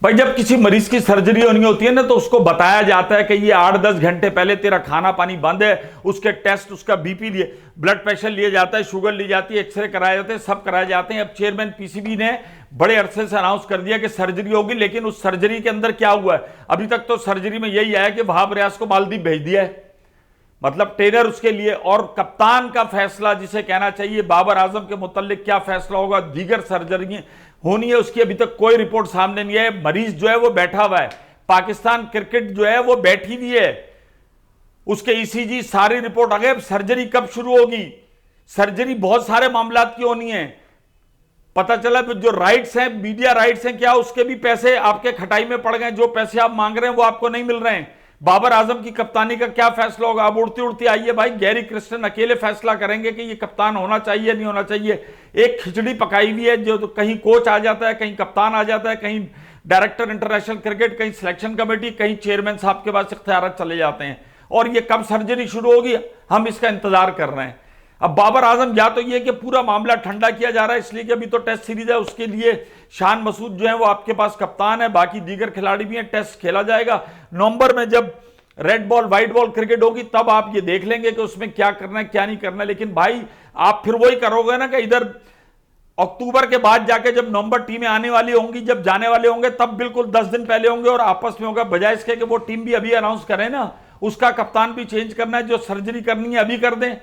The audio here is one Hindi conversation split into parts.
भाई जब किसी मरीज की सर्जरी होनी होती है ना तो उसको बताया जाता है कि ये 8-10 घंटे पहले तेरा खाना पानी बंद है, उसके टेस्ट, उसका बीपी लिए, ब्लड प्रेशर लिया जाता है, शुगर ली जाती है, एक्सरे कराए जाते हैं, सब कराए जाते हैं। अब चेयरमैन पीसीबी ने बड़े अरसे से अनाउंस कर दिया कि सर्जरी होगी, लेकिन उस सर्जरी के अंदर क्या हुआ है अभी तक तो सर्जरी में यही आया कि वहाब रियाज को मालदीव भेज दिया है, मतलब ट्रेनर उसके लिए। और कप्तान का फैसला जिसे कहना चाहिए बाबर आजम के मुतल्लिक क्या फैसला होगा, दीगर सर्जरी होनी है, उसकी अभी तक कोई रिपोर्ट सामने नहीं है। मरीज जो है वो बैठा हुआ है, पाकिस्तान क्रिकेट जो है वो बैठी हुई है, उसके ईसीजी सारी रिपोर्ट आ गई। अब सर्जरी कब शुरू होगी, सर्जरी बहुत सारे मामला की होनी है। पता चला जो राइट्स हैं, मीडिया राइट्स हैं, क्या उसके भी पैसे आपके खटाई में पड़ गए, जो पैसे आप मांग रहे हैं वो आपको नहीं मिल रहे हैं। बाबर आजम की कप्तानी का क्या फैसला होगा, अब उड़ती उड़ती आइए भाई, गैरी क्रिस्टन अकेले फैसला करेंगे कि ये कप्तान होना चाहिए नहीं होना चाहिए। एक खिचड़ी पकाई हुई है, जो तो कहीं कोच आ जाता है, कहीं कप्तान आ जाता है, कहीं डायरेक्टर इंटरनेशनल क्रिकेट, कहीं सिलेक्शन कमेटी, कहीं चेयरमैन साहब के पास इख्तियार चले जाते हैं। और ये कब सर्जरी शुरू होगी हम इसका इंतजार कर रहे हैं। अब बाबर आजम या तो ये कि पूरा मामला ठंडा किया जा रहा है इसलिए कि अभी तो टेस्ट सीरीज है, उसके लिए शान मसूद जो है वो आपके पास कप्तान है, बाकी दीगर खिलाड़ी भी हैं, टेस्ट खेला जाएगा। नवंबर में जब red ball white ball cricket होगी तब आप ये देख लेंगे कि उसमें क्या करना है क्या नहीं करना है। लेकिन भाई आप फिर वही करोगे ना कि इधर अक्टूबर के बाद जाके जब नवंबर टीमें आने वाली होंगी, जब जाने वाले होंगे तब बिल्कुल 10 दिन पहले होंगे और आपस में होगा, बजाय इसके कि वो टीम भी अभी अनाउंस करें ना, उसका कप्तान भी चेंज करना है, जो सर्जरी करनी है अभी कर दें।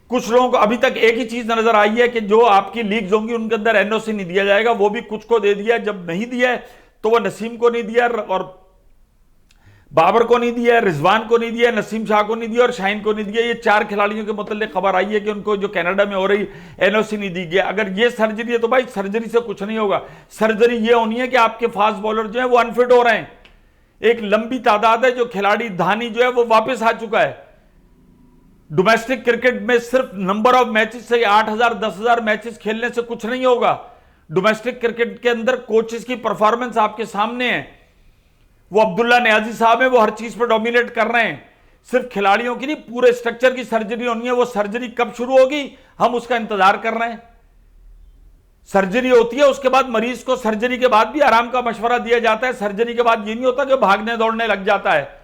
कुछ लोगों को अभी तक एक ही चीज नजर आई है कि जो आपकी लीग्स होंगी उनके अंदर एनओसी नहीं दिया जाएगा, वो भी कुछ को दे दिया, जब नहीं दिया है तो वह नसीम को नहीं दिया और बाबर को नहीं दिया, रिजवान को नहीं दिया, नसीम शाह को नहीं दिया और शाहीन को नहीं दिया। ये 4 खिलाड़ियों के मुताल्लिक खबर आई है कि उनको जो कनाडा में हो रही एनओसी नहीं दी गया। अगर ये सर्जरी है तो भाई सर्जरी से कुछ नहीं होगा, सर्जरी ये होनी है कि आपके फास्ट बॉलर जो है वो अनफिट हो रहे हैं। एक लंबी तादाद है जो खिलाड़ी, धानी जो है वो वापस आ चुका है। डोमेस्टिक क्रिकेट में सिर्फ नंबर ऑफ मैचेस से 8,000 10,000 मैचेस खेलने से कुछ नहीं होगा। डोमेस्टिक क्रिकेट के अंदर कोचेस की परफॉर्मेंस आपके सामने है, वो अब्दुल्ला नियाजी साहब है, वो हर चीज पर डोमिनेट कर रहे हैं। सिर्फ खिलाड़ियों की नहीं, पूरे स्ट्रक्चर की सर्जरी होनी है। वो सर्जरी कब शुरू होगी हम उसका इंतजार कर रहे हैं। सर्जरी होती है, उसके बाद मरीज को सर्जरी के बाद भी आराम का मशवरा दिया जाता है। सर्जरी के बाद ये नहीं होता कि भागने दौड़ने लग जाता है।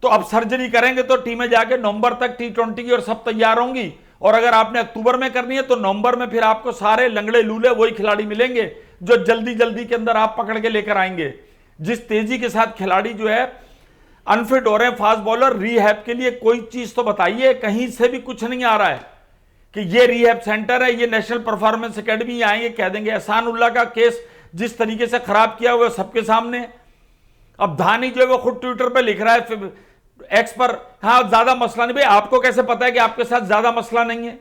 तो अब सर्जरी करेंगे तो टीमें जाके नवंबर तक T20 की और सब तैयार होंगी, और अगर आपने अक्टूबर में करनी है तो नवंबर में फिर आपको सारे लंगड़े लूले वही खिलाड़ी मिलेंगे जो जल्दी जल्दी के अंदर आप पकड़ के लेकर आएंगे। जिस तेजी के साथ खिलाड़ी जो है अनफिट हो रहे हैं, फास्ट बॉलर, रीहैब के लिए कोई चीज तो बताइए। कहीं से भी कुछ नहीं आ रहा है कि ये रीहैब सेंटर है, ये नेशनल परफॉर्मेंस एकेडमी आएंगे कह देंगे। एहसानुल्लाह का केस जिस तरीके से खराब किया हुआ सबके सामने। अब धानी जो है वो खुद ट्विटर पे लिख रहा है एक्स पर, हाँ ज्यादा मसला नहीं। भाई आपको कैसे पता है कि आपके साथ ज्यादा मसला नहीं है?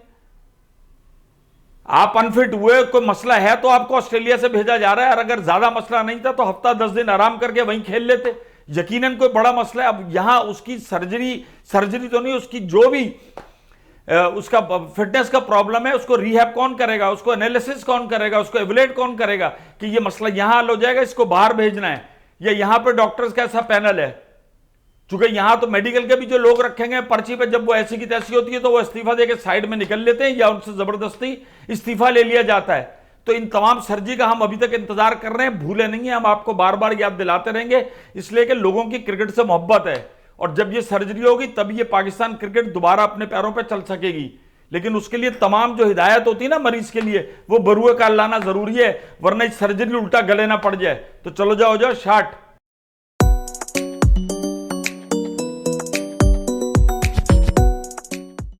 आप अनफिट हुए, कोई मसला है तो आपको ऑस्ट्रेलिया से भेजा जा रहा है, और अगर ज्यादा मसला नहीं था तो हफ्ता 10 दिन आराम करके वहीं खेल लेते। यकीनन कोई बड़ा मसला है। अब यहां उसकी सर्जरी तो नहीं, उसकी जो भी उसका फिटनेस का प्रॉब्लम है उसको रीहैब कौन करेगा, उसको एनालिसिस कौन करेगा, उसको एवलेट कौन करेगा कि ये मसला यहां हल हो जाएगा, इसको बाहर भेजना है, या यहां पर डॉक्टर्स का ऐसा पैनल है। चूंकि यहां तो मेडिकल के भी जो लोग रखे गए पर्ची पे, जब वो ऐसी की तैसी होती है तो वो इस्तीफा देकर साइड में निकल लेते हैं या उनसे जबरदस्ती इस्तीफा ले लिया जाता है। तो इन तमाम सर्जरी का हम अभी तक इंतजार कर रहे हैं, भूले नहीं है, हम आपको बार बार याद दिलाते रहेंगे, इसलिए कि लोगों की क्रिकेट से मोहब्बत है। और जब ये सर्जरी होगी तब ये पाकिस्तान क्रिकेट दोबारा अपने पैरों पर चल सकेगी। लेकिन उसके लिए तमाम जो हिदायत होती है ना मरीज के लिए, वो बरूए का लाना जरूरी है, वरना सर्जरी उल्टा गले ना पड़ जाए। तो चलो जाओ शाट।